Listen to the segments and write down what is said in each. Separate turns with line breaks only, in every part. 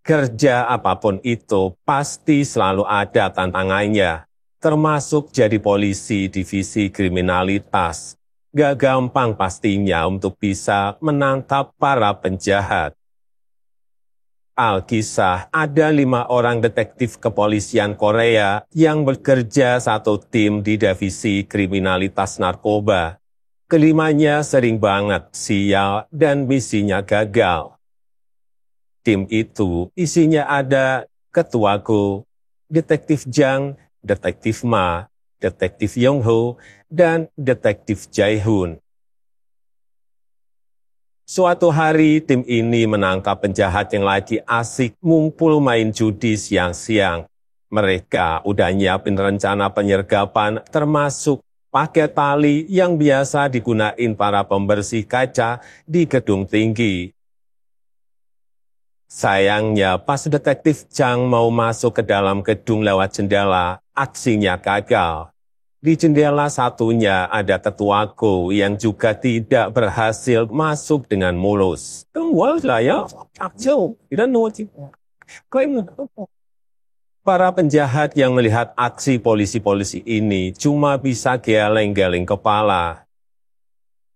Kerja apapun itu pasti selalu ada tantangannya, termasuk jadi polisi divisi kriminalitas. Gak gampang pastinya untuk bisa menangkap para penjahat. Alkisah, ada 5 orang detektif kepolisian Korea yang bekerja satu tim di divisi kriminalitas narkoba. Kelimanya sering banget sial dan misinya gagal. Tim itu isinya ada ketuaku, detektif Jang, detektif Ma, detektif Yongho, dan detektif Jae-hoon. Suatu hari, tim ini menangkap penjahat yang lagi asik ngumpul main judi siang-siang. Mereka udah nyiapin rencana penyergapan termasuk pakai tali yang biasa digunain para pembersih kaca di gedung tinggi. Sayangnya, pas detektif Chang mau masuk ke dalam gedung lewat jendela, aksinya gagal. Di jendela satunya ada tetuaku yang juga tidak berhasil masuk dengan mulus. Para penjahat yang melihat aksi polisi-polisi ini cuma bisa geleng-geleng kepala.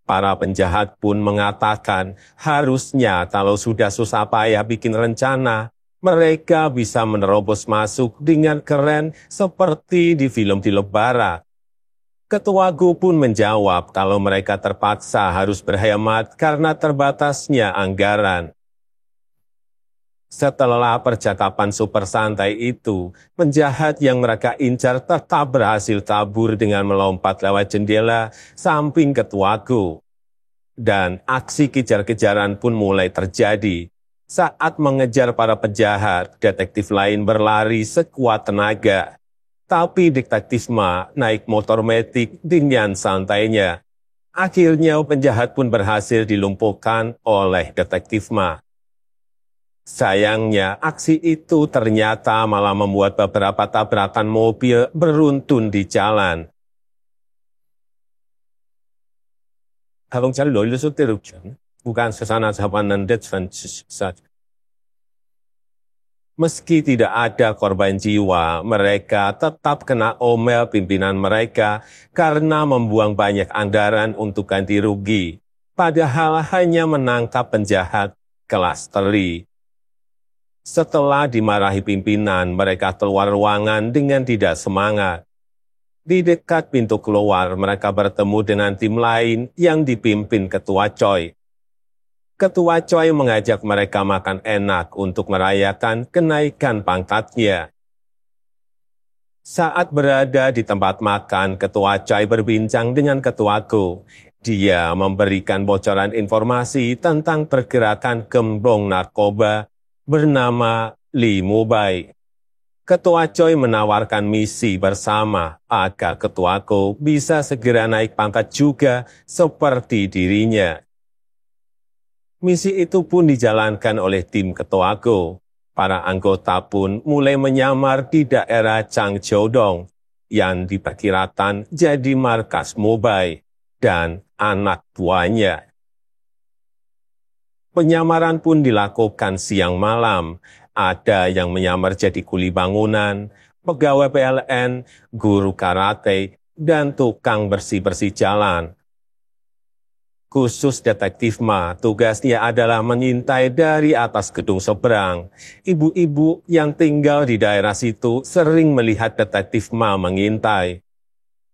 Para penjahat pun mengatakan, harusnya kalau sudah susah payah bikin rencana, mereka bisa menerobos masuk dengan keren seperti di film di Barat. Ketua Gu pun menjawab kalau mereka terpaksa harus berhemat karena terbatasnya anggaran. Setelah percakapan super santai itu, penjahat yang mereka incar tetap berhasil kabur dengan melompat lewat jendela samping Ketua Gu. Dan aksi kejar-kejaran pun mulai terjadi. Saat mengejar para penjahat, detektif lain berlari sekuat tenaga. Tapi detektif Ma naik motor metik dengan santainya. Akhirnya penjahat pun berhasil dilumpuhkan oleh detektif Ma. Sayangnya, aksi itu ternyata malah membuat beberapa tabrakan mobil beruntun di jalan. 자동차를 놀려서 때렸죠. bukan sesana sahabat saja. Meski tidak ada korban jiwa, mereka tetap kena omel pimpinan mereka karena membuang banyak anggaran untuk ganti rugi, padahal hanya menangkap penjahat kelas teri. Setelah dimarahi pimpinan, mereka keluar ruangan dengan tidak semangat. Di dekat pintu keluar, mereka bertemu dengan tim lain yang dipimpin Ketua Choi. Ketua Choi mengajak mereka makan enak untuk merayakan kenaikan pangkatnya. Saat berada di tempat makan, Ketua Choi berbincang dengan Ketua Go. Dia memberikan bocoran informasi tentang pergerakan gembong narkoba bernama Lee Mubai. Ketua Choi menawarkan misi bersama agar Ketua Go bisa segera naik pangkat juga seperti dirinya. Misi itu pun dijalankan oleh tim Ketua Go. Para anggota pun mulai menyamar di daerah Changjiodong yang diperkirakan jadi markas Mubai dan anak buahnya. Penyamaran pun dilakukan siang malam. Ada yang menyamar jadi kuli bangunan, pegawai PLN, guru karate, dan tukang bersih-bersih jalan. Khusus detektif Ma, tugasnya adalah mengintai dari atas gedung seberang. Ibu-ibu yang tinggal di daerah situ sering melihat detektif Ma mengintai.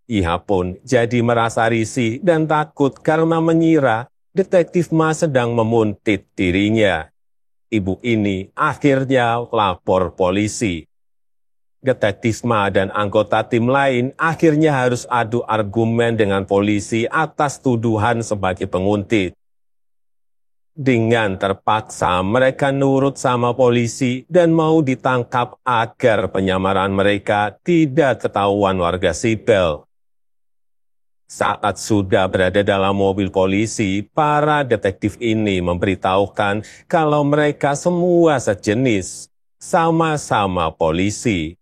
Ia pun jadi merasa risih dan takut karena mengira detektif Ma sedang memuntit dirinya. Ibu ini akhirnya lapor polisi. Detektif Ma dan anggota tim lain akhirnya harus adu argumen dengan polisi atas tuduhan sebagai penguntit. Dengan terpaksa mereka nurut sama polisi dan mau ditangkap agar penyamaran mereka tidak ketahuan warga sipil. Saat sudah berada dalam mobil polisi, para detektif ini memberitahukan kalau mereka semua sejenis, sama-sama polisi.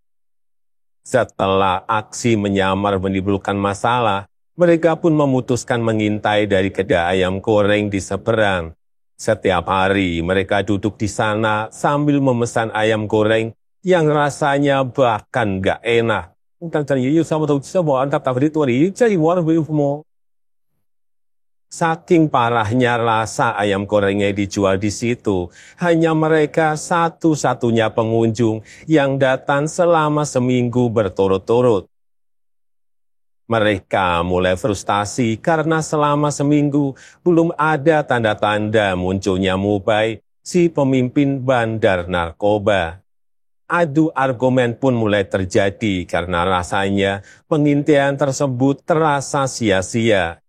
Setelah aksi menyamar menimbulkan masalah, mereka pun memutuskan mengintai dari kedai ayam goreng di seberang. Setiap hari mereka duduk di sana sambil memesan ayam goreng yang rasanya bahkan nggak enak. Saking parahnya rasa ayam gorengnya dijual di situ, hanya mereka satu-satunya pengunjung yang datang selama seminggu berturut-turut. Mereka mulai frustasi karena selama seminggu belum ada tanda-tanda munculnya Mubay, si pemimpin bandar narkoba. Adu argumen pun mulai terjadi karena rasanya pengintaian tersebut terasa sia-sia.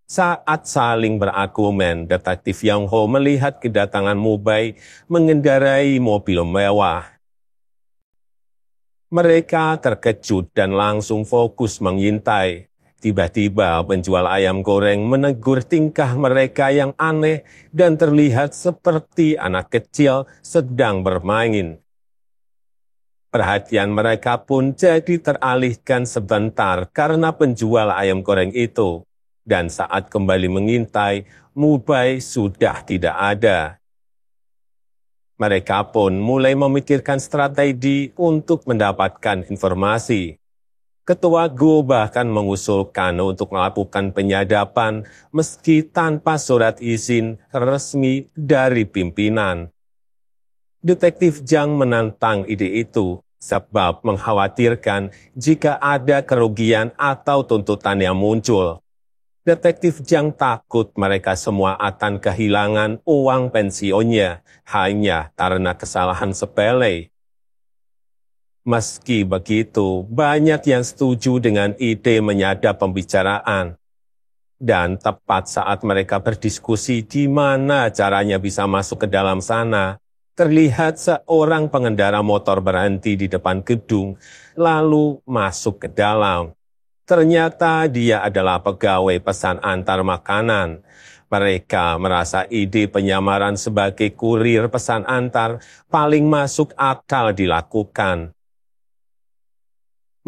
Saat saling berargumen, Detektif Yang Ho melihat kedatangan Mubay mengendarai mobil mewah. Mereka terkejut dan langsung fokus mengintai. Tiba-tiba penjual ayam goreng menegur tingkah mereka yang aneh dan terlihat seperti anak kecil sedang bermain. Perhatian mereka pun jadi teralihkan sebentar karena penjual ayam goreng itu. Dan saat kembali mengintai, Mubay sudah tidak ada. Mereka pun mulai memikirkan strategi untuk mendapatkan informasi. Ketua Go bahkan mengusulkan untuk melakukan penyadapan meski tanpa surat izin resmi dari pimpinan. Detektif Zhang menantang ide itu sebab mengkhawatirkan jika ada kerugian atau tuntutan yang muncul. Detektif Zhang takut mereka semua akan kehilangan uang pensiunnya hanya karena kesalahan sepele. Meski begitu, banyak yang setuju dengan ide menyadap pembicaraan. Dan tepat saat mereka berdiskusi di mana caranya bisa masuk ke dalam sana, terlihat seorang pengendara motor berhenti di depan gedung, lalu masuk ke dalam. Ternyata dia adalah pegawai pesan antar makanan. Mereka merasa ide penyamaran sebagai kurir pesan antar paling masuk akal dilakukan.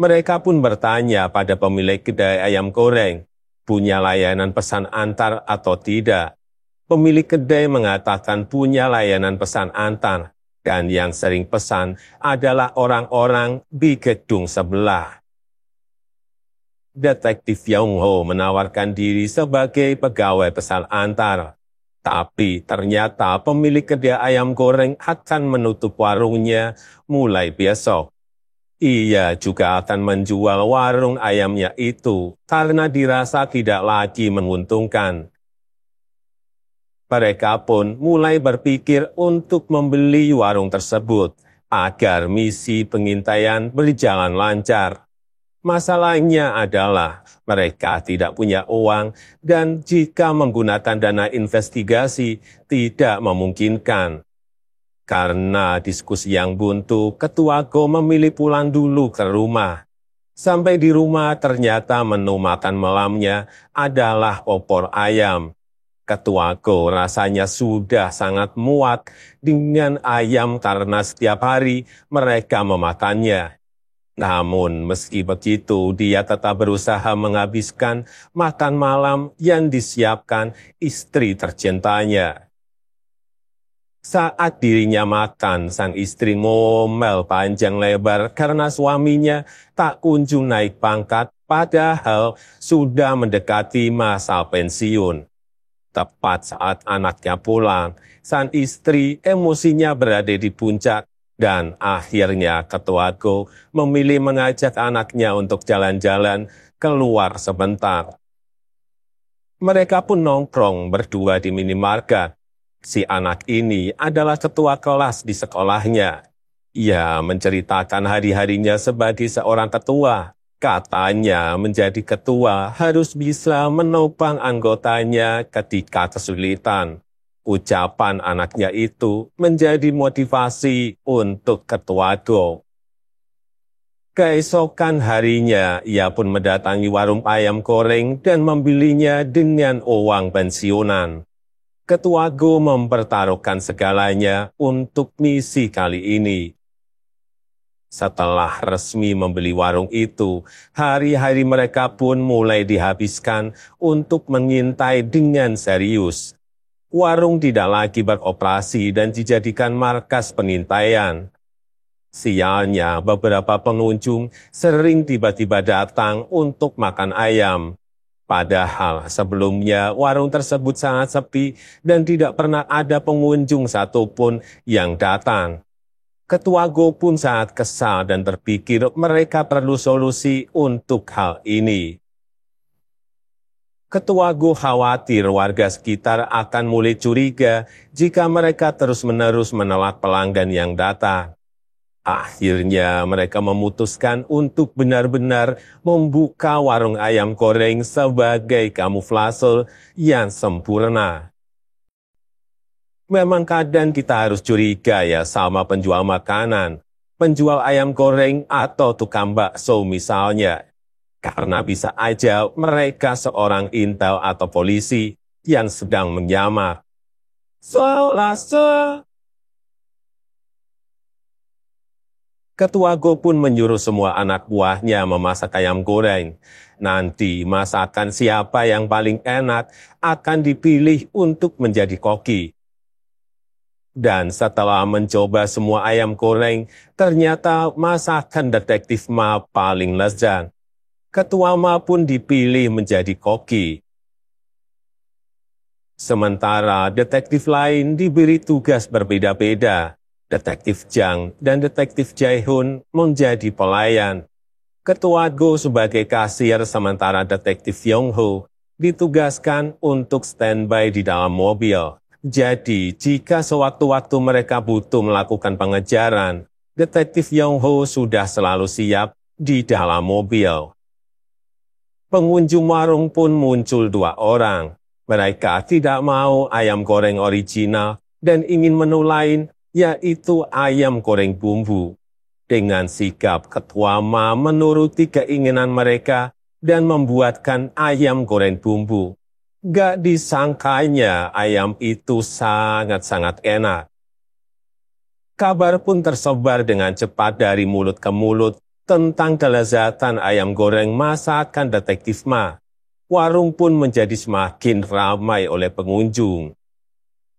Mereka pun bertanya pada pemilik kedai ayam goreng, punya layanan pesan antar atau tidak. Pemilik kedai mengatakan punya layanan pesan antar, dan yang sering pesan adalah orang-orang di gedung sebelah. Detektif Yang Ho menawarkan diri sebagai pegawai pesan antar. Tapi ternyata pemilik kedai ayam goreng akan menutup warungnya mulai besok. Ia juga akan menjual warung ayamnya itu karena dirasa tidak lagi menguntungkan. Mereka pun mulai berpikir untuk membeli warung tersebut agar misi pengintaian berjalan lancar. Masalahnya adalah mereka tidak punya uang dan jika menggunakan dana investigasi tidak memungkinkan. Karena diskusi yang buntu, Ketua Go memilih pulang dulu ke rumah. Sampai di rumah ternyata menu makan malamnya adalah opor ayam. Ketua Go rasanya sudah sangat muak dengan ayam karena setiap hari mereka memakannya. Namun meski begitu, dia tetap berusaha menghabiskan makan malam yang disiapkan istri tercintanya. Saat dirinya makan, sang istri ngomel panjang lebar karena suaminya tak kunjung naik pangkat, padahal sudah mendekati masa pensiun. Tepat saat anaknya pulang, sang istri emosinya berada di puncak. Dan akhirnya Ketua Go memilih mengajak anaknya untuk jalan-jalan keluar sebentar. Mereka pun nongkrong berdua di minimarket. Si anak ini adalah ketua kelas di sekolahnya. Ia menceritakan hari-harinya sebagai seorang ketua. Katanya menjadi ketua harus bisa menopang anggotanya ketika kesulitan. Ucapan anaknya itu menjadi motivasi untuk Ketua Go. Keesokan harinya, ia pun mendatangi warung ayam goreng dan membelinya dengan uang pensiunan. Ketua Go mempertaruhkan segalanya untuk misi kali ini. Setelah resmi membeli warung itu, hari-hari mereka pun mulai dihabiskan untuk mengintai dengan serius. warung tidak lagi beroperasi dan dijadikan markas pengintaian. Sialnya, beberapa pengunjung sering tiba-tiba datang untuk makan ayam. Padahal sebelumnya warung tersebut sangat sepi dan tidak pernah ada pengunjung satupun yang datang. Ketua Go pun sangat kesal dan berpikir mereka perlu solusi untuk hal ini. Ketua Go khawatir warga sekitar akan mulai curiga jika mereka terus-menerus menolak pelanggan yang datang. Akhirnya mereka memutuskan untuk benar-benar membuka warung ayam goreng sebagai kamuflase yang sempurna. Memang kadang kita harus curiga ya sama penjual makanan, penjual ayam goreng atau tukang bakso misalnya. Karena bisa aja mereka seorang intel atau polisi yang sedang menyamar. Ketua Go pun menyuruh semua anak buahnya memasak ayam goreng. Nanti masakan siapa yang paling enak akan dipilih untuk menjadi koki. Dan setelah mencoba semua ayam goreng, ternyata masakan detektif Ma paling lezat. Ketua Ma pun dipilih menjadi koki. Sementara detektif lain diberi tugas berbeda-beda. Detektif Jang dan Detektif Jae-hun menjadi pelayan. Ketua Go sebagai kasir sementara Detektif Yong-ho ditugaskan untuk standby di dalam mobil. Jadi, jika sewaktu-waktu mereka butuh melakukan pengejaran, Detektif Yong-ho sudah selalu siap di dalam mobil. Pengunjung warung pun muncul 2 orang. Mereka tidak mau ayam goreng original dan ingin menu lain, yaitu ayam goreng bumbu. Dengan sigap Ketua Ma menuruti keinginan mereka dan membuatkan ayam goreng bumbu. Gak disangkanya ayam itu sangat-sangat enak. Kabar pun tersebar dengan cepat dari mulut ke mulut tentang kelezatan ayam goreng masakan Detektif Ma. Warung pun menjadi semakin ramai oleh pengunjung.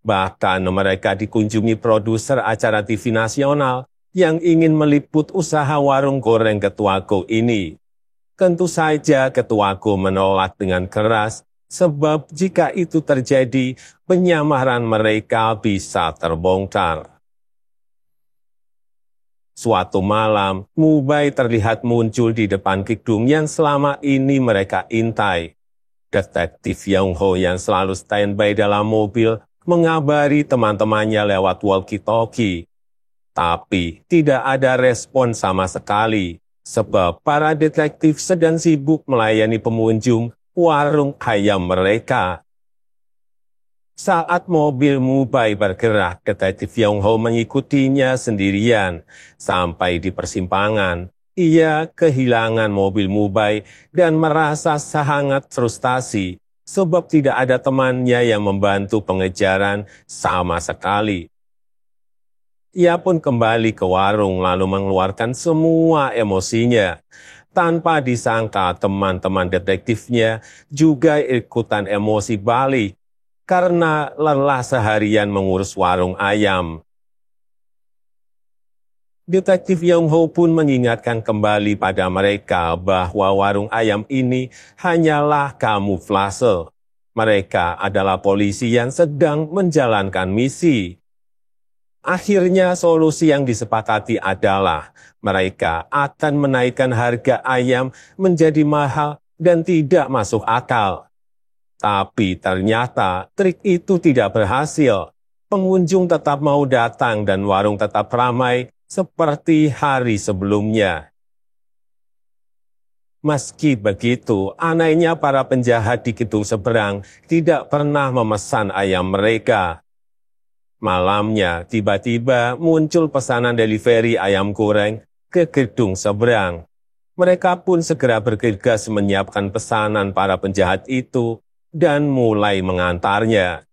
Bahkan mereka dikunjungi produser acara TV nasional yang ingin meliput usaha warung goreng Ketua Go ini. Tentu saja Ketua Go menolak dengan keras, sebab jika itu terjadi, penyamaran mereka bisa terbongkar. Suatu malam, Mubai terlihat muncul di depan gedung yang selama ini mereka intai. Detektif Yong-ho yang selalu standby dalam mobil mengabari teman-temannya lewat walkie-talkie. Tapi tidak ada respon sama sekali, sebab para detektif sedang sibuk melayani pengunjung warung ayam mereka. Saat mobil Mubai bergerak, Detektif Yong-ho mengikutinya sendirian. Sampai di persimpangan, ia kehilangan mobil Mubai dan merasa sangat frustasi, sebab tidak ada temannya yang membantu pengejaran sama sekali. Ia pun kembali ke warung lalu mengeluarkan semua emosinya. Tanpa disangka teman-teman detektifnya juga ikutan emosi balik karena lelah seharian mengurus warung ayam. Detektif Yong-ho pun mengingatkan kembali pada mereka bahwa warung ayam ini hanyalah kamuflase. Mereka adalah polisi yang sedang menjalankan misi. Akhirnya solusi yang disepakati adalah mereka akan menaikkan harga ayam menjadi mahal dan tidak masuk akal. Tapi ternyata trik itu tidak berhasil. Pengunjung tetap mau datang dan warung tetap ramai seperti hari sebelumnya. Meski begitu, anehnya para penjahat di gedung seberang tidak pernah memesan ayam mereka. Malamnya, tiba-tiba muncul pesanan delivery ayam goreng ke gedung seberang. Mereka pun segera bergegas menyiapkan pesanan para penjahat itu dan mulai mengantarnya.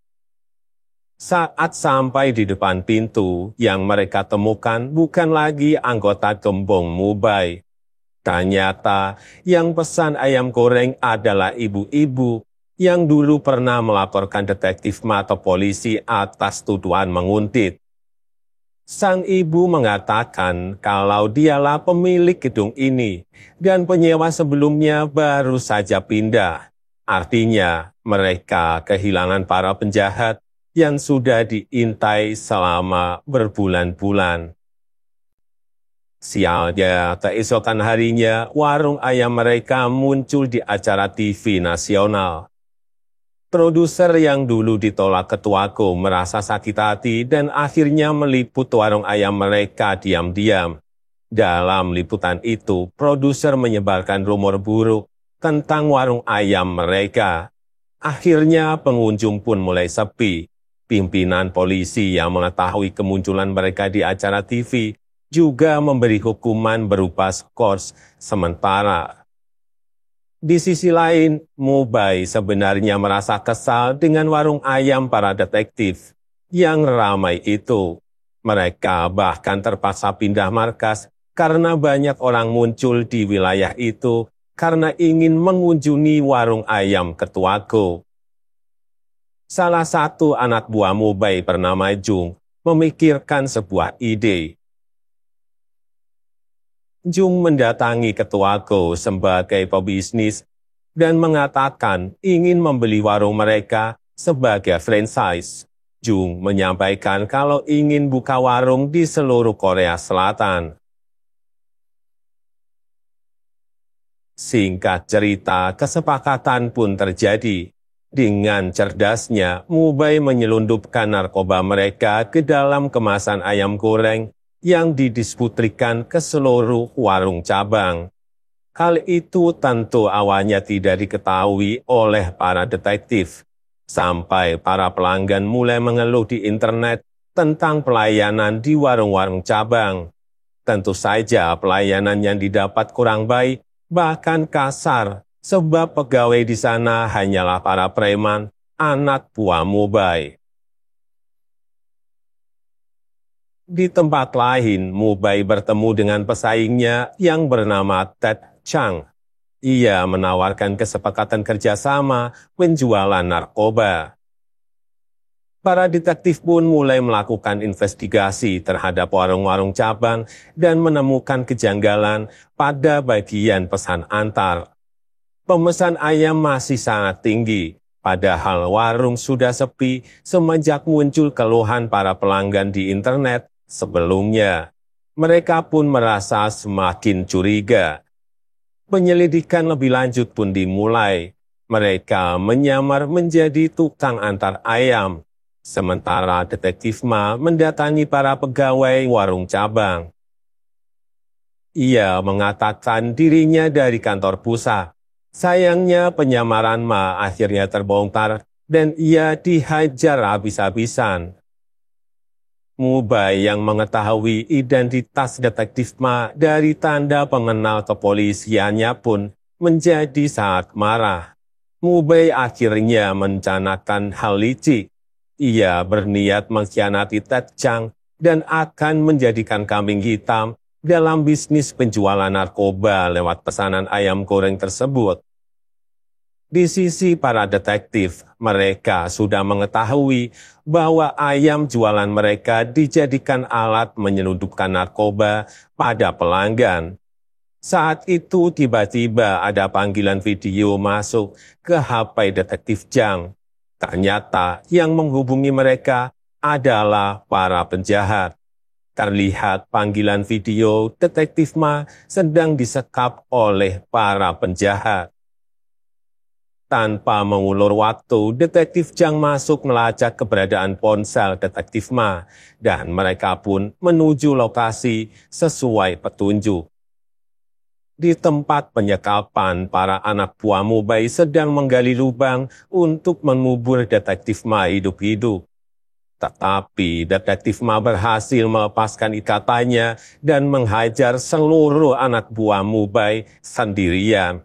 Saat sampai di depan pintu, yang mereka temukan bukan lagi anggota gembong Mubai. Ternyata yang pesan ayam goreng adalah ibu-ibu yang dulu pernah melaporkan detektif Ma atau polisi atas tuduhan menguntit. Sang ibu mengatakan kalau dialah pemilik gedung ini dan penyewa sebelumnya baru saja pindah. Artinya, mereka kehilangan para penjahat yang sudah diintai selama berbulan-bulan. Sialnya, keesokan harinya, warung ayam mereka muncul di acara TV nasional. Produser yang dulu ditolak ketuaku merasa sakit hati dan akhirnya meliput warung ayam mereka diam-diam. Dalam liputan itu, produser menyebarkan rumor buruk tentang warung ayam mereka. Akhirnya pengunjung pun mulai sepi. Pimpinan polisi yang mengetahui kemunculan mereka di acara TV juga memberi hukuman berupa skors sementara. Di sisi lain, Mubai sebenarnya merasa kesal dengan warung ayam para detektif yang ramai itu. Mereka bahkan terpaksa pindah markas karena banyak orang muncul di wilayah itu karena ingin mengunjungi warung ayam ketuaku. Salah satu anak buah Mubai bernama Jung memikirkan sebuah ide. Jung mendatangi ketuaku sebagai pebisnis dan mengatakan ingin membeli warung mereka sebagai franchise. Jung menyampaikan kalau ingin buka warung di seluruh Korea Selatan. Singkat cerita, kesepakatan pun terjadi. Dengan cerdasnya, Mubai menyelundupkan narkoba mereka ke dalam kemasan ayam goreng yang didistribusikan ke seluruh warung cabang. Hal itu tentu awalnya tidak diketahui oleh para detektif, sampai para pelanggan mulai mengeluh di internet tentang pelayanan di warung-warung cabang. Tentu saja pelayanan yang didapat kurang baik, bahkan kasar, sebab pegawai di sana hanyalah para preman, anak buah Mubai. Di tempat lain, Mubai bertemu dengan pesaingnya yang bernama Ted Chang. Ia menawarkan kesepakatan kerjasama penjualan narkoba. Para detektif pun mulai melakukan investigasi terhadap warung-warung cabang dan menemukan kejanggalan pada bagian pesan antar. Pemesan ayam masih sangat tinggi, padahal warung sudah sepi semenjak muncul keluhan para pelanggan di internet. Sebelumnya, mereka pun merasa semakin curiga. Penyelidikan lebih lanjut pun dimulai. Mereka menyamar menjadi tukang antar ayam, sementara detektif Ma mendatangi para pegawai warung cabang. Ia mengatakan dirinya dari kantor pusat. Sayangnya penyamaran Ma akhirnya terbongkar dan ia dihajar habis-habisan. Mubai yang mengetahui identitas detektif Ma dari tanda pengenal kepolisiannya pun menjadi sangat marah. Mubai akhirnya merencanakan hal licik. Ia berniat mengkhianati Ted Chang dan akan menjadikan kambing hitam dalam bisnis penjualan narkoba lewat pesanan ayam goreng tersebut. Di sisi para detektif, mereka sudah mengetahui bahwa ayam jualan mereka dijadikan alat menyelundupkan narkoba pada pelanggan. Saat itu tiba-tiba ada panggilan video masuk ke HP detektif Chang. Ternyata yang menghubungi mereka adalah para penjahat. Terlihat panggilan video detektif Ma sedang disekap oleh para penjahat. Tanpa mengulur waktu, detektif Chang masuk melacak keberadaan ponsel detektif Ma, dan mereka pun menuju lokasi sesuai petunjuk. Di tempat penyekapan, para anak buah Mubai sedang menggali lubang untuk mengubur detektif Ma hidup-hidup. Tetapi detektif Ma berhasil melepaskan ikatannya dan menghajar seluruh anak buah Mubai sendirian.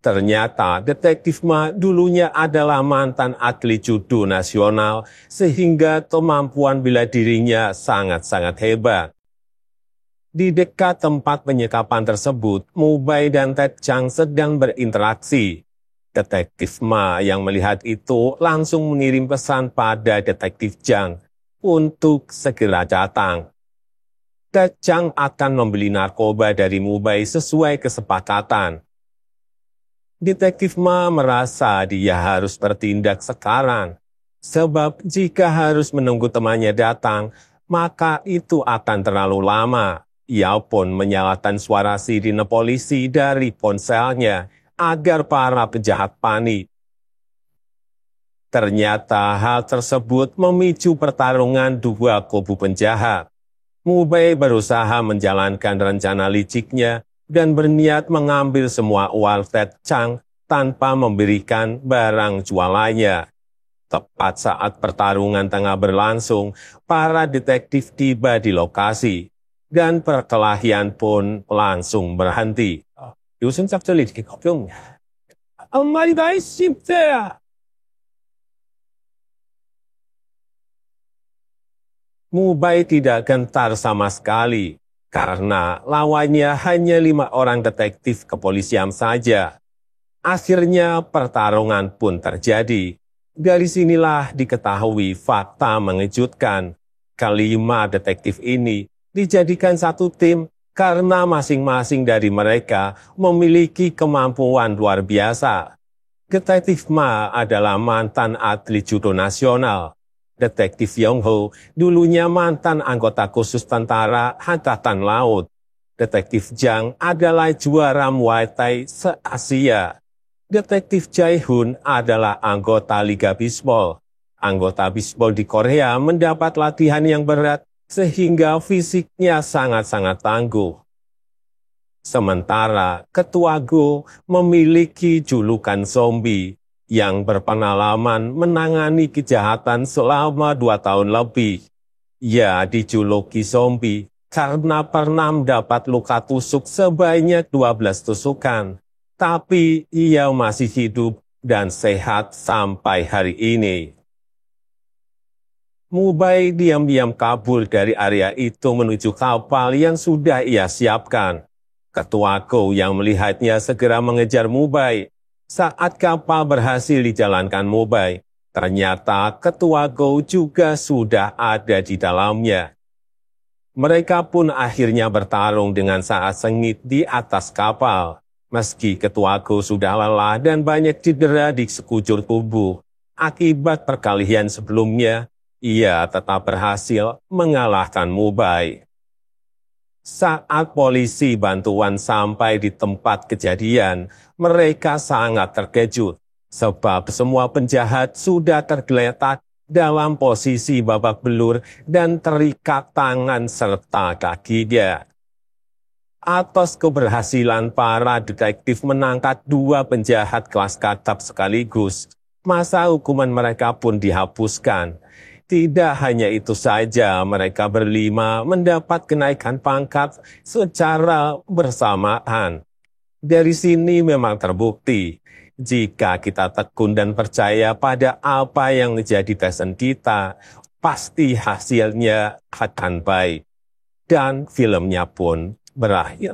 Ternyata detektif Ma dulunya adalah mantan atlet judo nasional sehingga kemampuan bela dirinya sangat-sangat hebat. Di dekat tempat penyekapan tersebut, Mubai dan Ted Chang sedang berinteraksi. Detektif Ma yang melihat itu langsung mengirim pesan pada Detektif Zhang untuk segera datang. Zhang akan membeli narkoba dari Mubei sesuai kesepakatan. Detektif Ma merasa dia harus bertindak sekarang, sebab jika harus menunggu temannya datang, maka itu akan terlalu lama. Ia pun menyalakan suara sirine polisi dari ponselnya agar para penjahat panik. Ternyata hal tersebut memicu pertarungan dua kubu penjahat. Mubei berusaha menjalankan rencana liciknya dan berniat mengambil semua uang Ted Chang tanpa memberikan barang jualannya. Tepat saat pertarungan tengah berlangsung, para detektif tiba di lokasi, dan perkelahian pun langsung berhenti. 요즘 짝절이 이렇게 걱정. 아무 말이 다 있습니다. Mubei tidak gentar sama sekali, karena lawannya hanya 5 orang detektif kepolisian saja. Akhirnya pertarungan pun terjadi. Dari sinilah diketahui fakta mengejutkan. Kelima detektif ini dijadikan satu tim karena masing-masing dari mereka memiliki kemampuan luar biasa. Detektif Ma adalah mantan atlet judo nasional. Detektif Yong Ho dulunya mantan anggota khusus tentara Angkatan Laut. Detektif Zhang adalah juara Muay Thai se-Asia. Detektif Jae Hoon adalah anggota Liga Bisbol. Anggota bisbol di Korea mendapat latihan yang berat sehingga fisiknya sangat-sangat tangguh. Sementara Ketua Go memiliki julukan zombie yang berpengalaman menangani kejahatan selama 2 tahun lebih. Ia dijuluki zombie karena pernah mendapat luka tusuk sebanyak 12 tusukan. Tapi ia masih hidup dan sehat sampai hari ini. Mubei diam-diam kabur dari area itu menuju kapal yang sudah ia siapkan. Ketua Go yang melihatnya segera mengejar Mubei. Saat kapal berhasil dijalankan Mubei, ternyata Ketua Go juga sudah ada di dalamnya. Mereka pun akhirnya bertarung dengan saat sengit di atas kapal. Meski Ketua Go sudah lelah dan banyak cedera di sekujur tubuh, akibat perkelahian sebelumnya, ia tetap berhasil mengalahkan Mubei. Saat polisi bantuan sampai di tempat kejadian, mereka sangat terkejut, sebab semua penjahat sudah tergeletak dalam posisi babak belur dan terikat tangan serta kakinya. Atas keberhasilan para detektif menangkap 2 penjahat kelas kakap sekaligus, masa hukuman mereka pun dihapuskan. Tidak hanya itu saja, mereka berlima mendapat kenaikan pangkat secara bersamaan. Dari sini memang terbukti, jika kita tekun dan percaya pada apa yang menjadi passion kita, pasti hasilnya akan baik. Dan filmnya pun berakhir.